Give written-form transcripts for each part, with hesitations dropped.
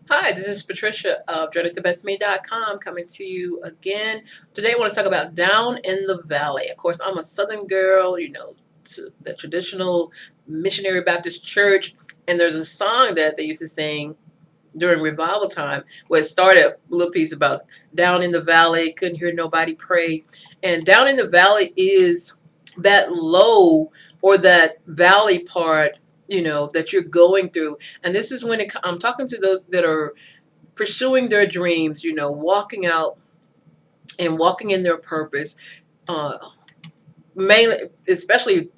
Hi, this is Patricia of JourneyToBestMe.com coming to you again. Today I want to talk about Down in the Valley. Of course, I'm a Southern girl, to the traditional missionary Baptist church, and there's a song that they used to sing during revival time where it started a little piece about down in the valley, couldn't hear nobody pray. And down in the valley is that low or that valley part, that you're going through. And this is when I'm talking to those that are pursuing their dreams, walking out and walking in their purpose. Uh, Mainly, especially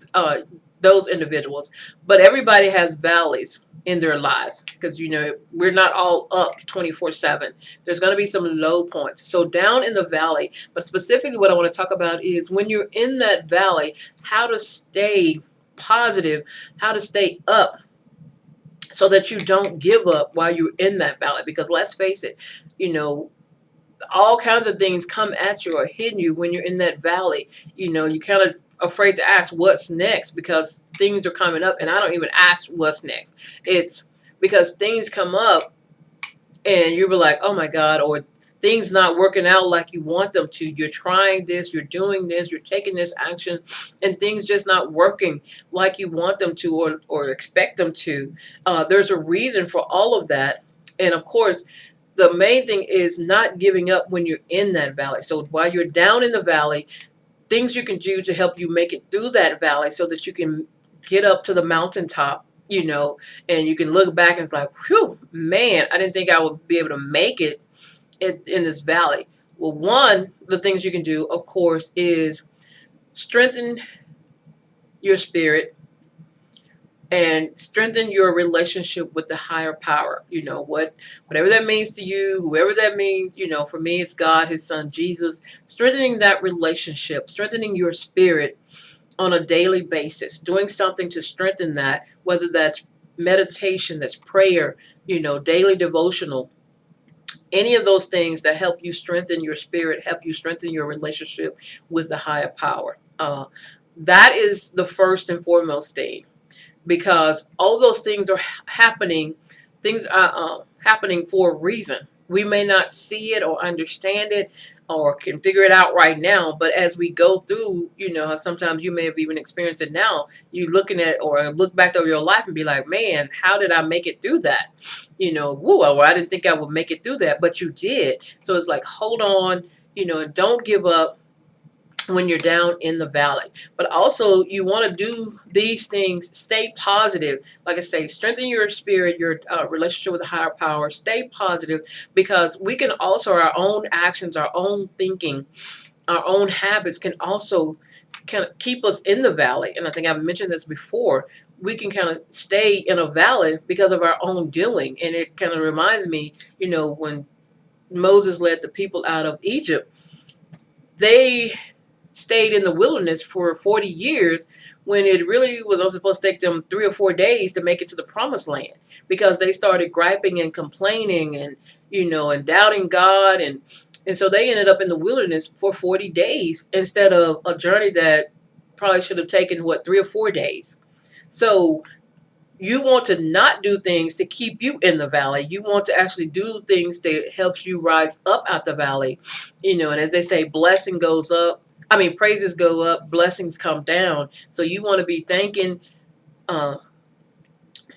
those individuals, but everybody has valleys in their lives because we're not all up 24/7. There's going to be some low points. So down in the valley, but specifically what I want to talk about is when you're in that valley, how to stay positive, how to stay up so that you don't give up while you're in that valley. Because let's face it, you know all kinds of things come at you or hit you when you're in that valley. You kind of afraid to ask what's next because things are coming up, and I don't even ask what's next. It's because things come up and you'll be like, oh my God, or things not working out like you want them to. You're trying this, you're doing this, you're taking this action, and things just not working like you want them to or expect them to. There's a reason for all of that. And of course, the main thing is not giving up when you're in that valley. So while you're down in the valley, things you can do to help you make it through that valley so that you can get up to the mountaintop, and you can look back and it's like, whew, man, I didn't think I would be able to make it in this valley. Well, one of the things you can do, of course, is strengthen your spirit and strengthen your relationship with the higher power. Whatever that means to you, whoever that means. For me, it's God, His Son, Jesus. Strengthening that relationship, strengthening your spirit on a daily basis, doing something to strengthen that, whether that's meditation, that's prayer, daily devotional, any of those things that help you strengthen your spirit, help you strengthen your relationship with the higher power. That is the first and foremost thing, because all those things are happening. Things are happening for a reason. We may not see it or understand it or can figure it out right now, but as we go through, how sometimes you may have even experienced it now, you looking at or look back over your life and be like, man, how did I make it through that? Woo, well, I didn't think I would make it through that, but you did. So it's like, hold on, and don't give up when you're down in the valley. But also, you want to do these things, stay positive. Like I say, strengthen your spirit, your relationship with the higher power, stay positive, because we can also, our own actions, our own thinking, our own habits can also kind of keep us in the valley. And I think I've mentioned this before. We can kind of stay in a valley because of our own doing. And it kind of reminds me, when Moses led the people out of Egypt, they stayed in the wilderness for 40 years when it really was only supposed to take them 3 or 4 days to make it to the promised land, because they started griping and complaining and doubting God. And so they ended up in the wilderness for 40 days instead of a journey that probably should have taken, 3 or 4 days. So you want to not do things to keep you in the valley. You want to actually do things that helps you rise up out the valley. And as they say, blessing goes up. I mean, praises go up, blessings come down. So you want to be uh,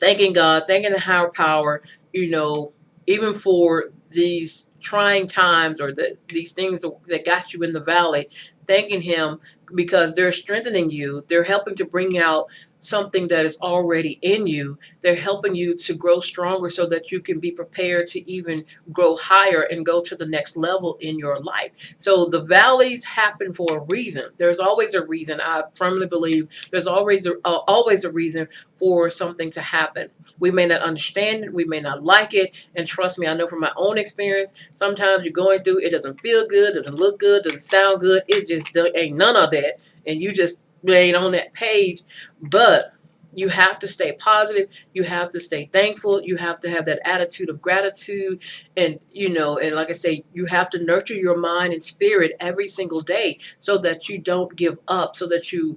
thanking God, thanking the higher power, even for these trying times or these things that got you in the valley, thanking Him because they're strengthening you. They're helping to bring out something that is already in you. They're helping you to grow stronger so that you can be prepared to even grow higher and go to the next level in your life. So the valleys happen for a reason. There's always a reason. I firmly believe there's always a reason for something to happen. We may not understand it, we may not like it, and trust me, I know from my own experience, sometimes you're going through, it doesn't feel good, doesn't look good, doesn't sound good, it just ain't none of that, and you just ain't on that page. But you have to stay positive, you have to stay thankful, you have to have that attitude of gratitude, and like I say, you have to nurture your mind and spirit every single day so that you don't give up, so that you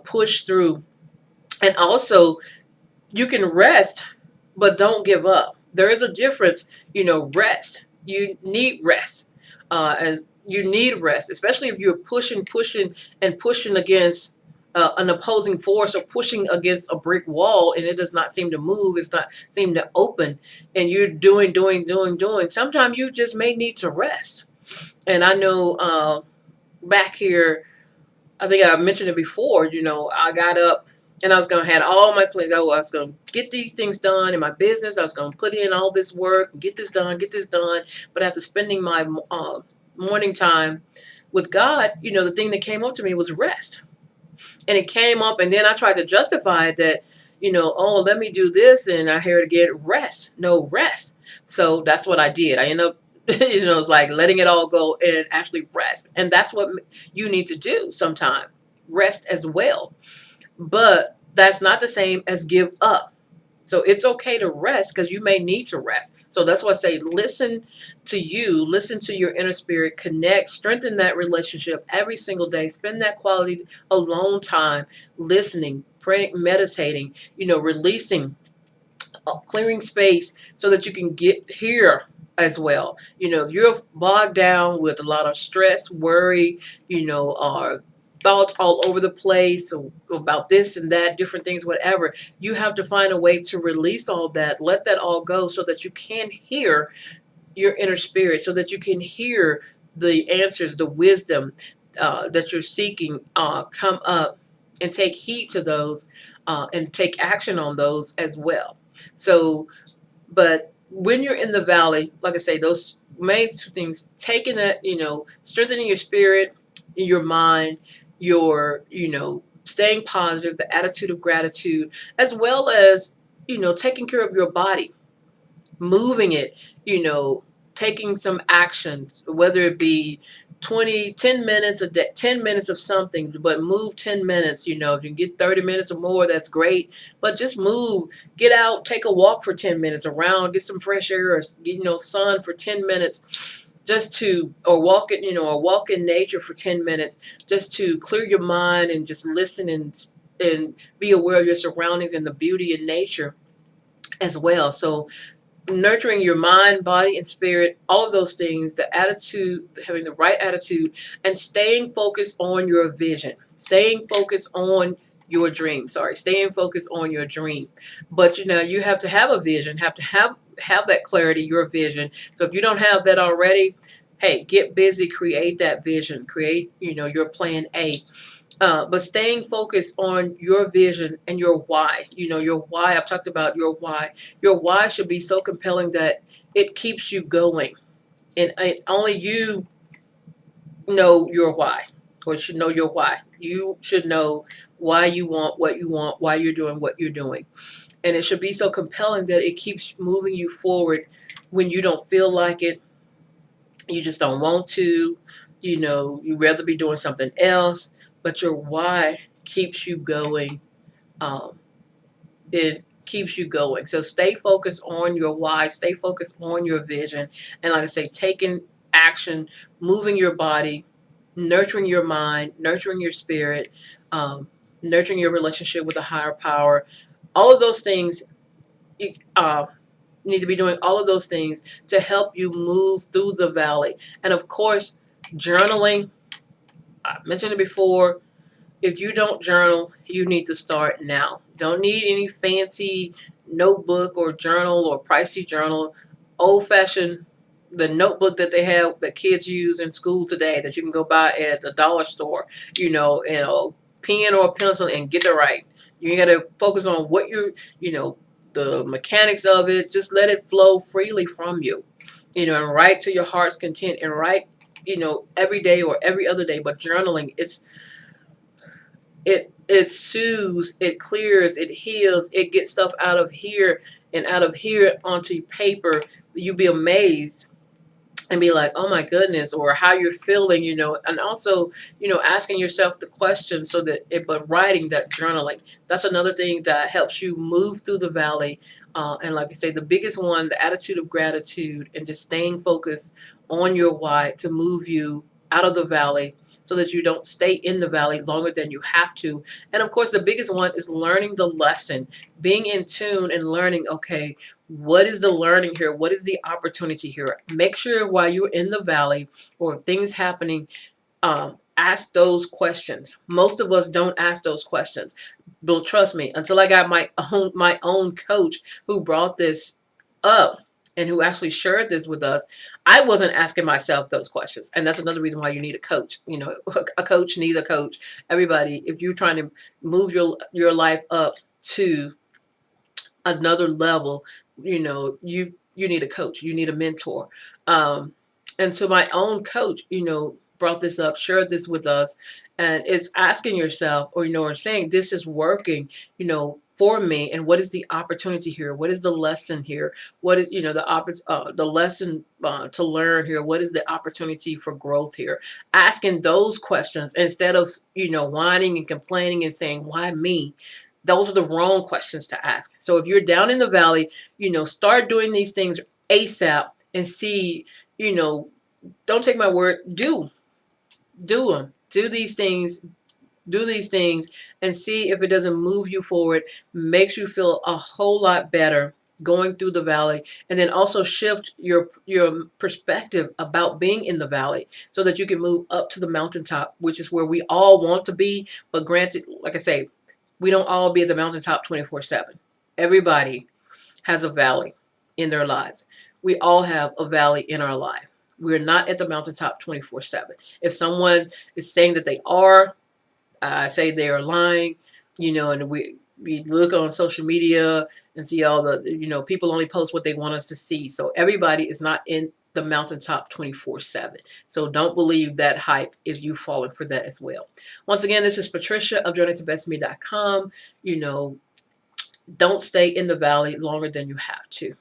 push through. And also, you can rest, but don't give up. there is a difference. Rest. You need rest, and you need rest, especially if you're pushing against an opposing force, or pushing against a brick wall, and it does not seem to move. It's not seem to open, and you're doing. Sometimes you just may need to rest. And I know back here, I think I mentioned it before. I got up and I was going to had all my plans. I was going to get these things done in my business. I was going to put in all this work, get this done. But after spending my morning time with God, the thing that came up to me was rest. And it came up, and then I tried to justify it that, oh, let me do this, and I heard again, rest, no rest. So that's what I did. I ended up, it's like letting it all go and actually rest. And that's what you need to do sometime, rest as well. But that's not the same as give up. So it's okay to rest, because you may need to rest. So that's why I say listen to your inner spirit, connect, strengthen that relationship every single day. Spend that quality alone time, listening, praying, meditating, releasing, clearing space so that you can get here as well. If you're bogged down with a lot of stress, worry, or thoughts all over the place about this and that, different things, whatever, you have to find a way to release all that, let that all go, so that you can hear your inner spirit, so that you can hear the answers, the wisdom that you're seeking come up, and take heed to those, and take action on those as well. So, but when you're in the valley, like I say, those main two things, taking that, strengthening your spirit, your mind, your, staying positive, the attitude of gratitude, as well as, taking care of your body, moving it, taking some actions, whether it be 10 minutes a day, 10 minutes of something, but move 10 minutes. If you can get 30 minutes or more, that's great. But just move, get out, take a walk for 10 minutes around, get some fresh air, or, sun for 10 minutes, or walk in nature for 10 minutes, just to clear your mind and just listen and be aware of your surroundings and the beauty in nature as well. So nurturing your mind, body, and spirit, all of those things, the attitude, having the right attitude, and staying focused on your vision, staying focused on your dream. Staying focused on your dream. But you have to have a vision, have to have that clarity, your vision. So if you don't have that already, hey, get busy, create that vision, create, your plan A. But staying focused on your vision and your why. Your why, I've talked about your why. Your why should be so compelling that it keeps you going. And only you know your why, or should know your why. You should know why you want what you want, why you're doing what you're doing. And it should be so compelling that it keeps moving you forward when you don't feel like it. You just don't want to. You'd rather be doing something else. But your why keeps you going. It keeps you going. So stay focused on your why. Stay focused on your vision. And like I say, taking action, moving your body, nurturing your mind, nurturing your spirit, nurturing your relationship with a higher power. All of those things, you need to be doing all of those things to help you move through the valley. And of course, journaling. I mentioned it before. If you don't journal, you need to start now. Don't need any fancy notebook or journal or pricey journal. Old-fashioned, the notebook that they have that kids use in school today that you can go buy at the dollar store, and a pen or a pencil, and get it right. You got to focus on what the mechanics of it. Just let it flow freely from you, and write to your heart's content, and write, every day or every other day. But journaling, it soothes, it clears, it heals, it gets stuff out of here and out of here onto paper. You'll be amazed and be like, oh my goodness, or how you're feeling, and also, asking yourself the question, but writing that, journaling, that's another thing that helps you move through the valley. And like I say, the biggest one, the attitude of gratitude, and just staying focused on your why to move you out of the valley, so that you don't stay in the valley longer than you have to. And of course, the biggest one is learning the lesson, being in tune and learning, okay, What is the learning here? What is the opportunity here? Make sure while you're in the valley or things happening, ask those questions. Most of us don't ask those questions. But trust me, until I got my own coach who brought this up and who actually shared this with us, I wasn't asking myself those questions. And that's another reason why you need a coach. You know, a coach needs a coach. Everybody, if you're trying to move your life up to another level, you know, you need a coach, you need a mentor. And so my own coach, you know, brought this up, shared this with us, and it's asking yourself, or you know, or saying this is working, you know, for me, and what is the opportunity here? What is the lesson here? What is, you know, the lesson to learn here? What is the opportunity for growth here? Asking those questions instead of, you know, whining and complaining and saying, why me? Those are the wrong questions to ask. So if you're down in the valley, you know, start doing these things ASAP and see, you know, don't take my word, do them. Do these things and see if it doesn't move you forward, makes you feel a whole lot better going through the valley, and then also shift your perspective about being in the valley so that you can move up to the mountaintop, which is where we all want to be. But granted, like I say, we don't all be at the mountaintop 24/7. Everybody has a valley in their lives. We all have a valley in our life. We're not at the mountaintop 24/7. If someone is saying that they are, I say they are lying, you know, and we look on social media and see all the, you know, people only post what they want us to see. So everybody is not in the mountaintop 24/7. So don't believe that hype if you've fallen for that as well. Once again, this is Patricia of JourneyToBestMe.com. You know, don't stay in the valley longer than you have to.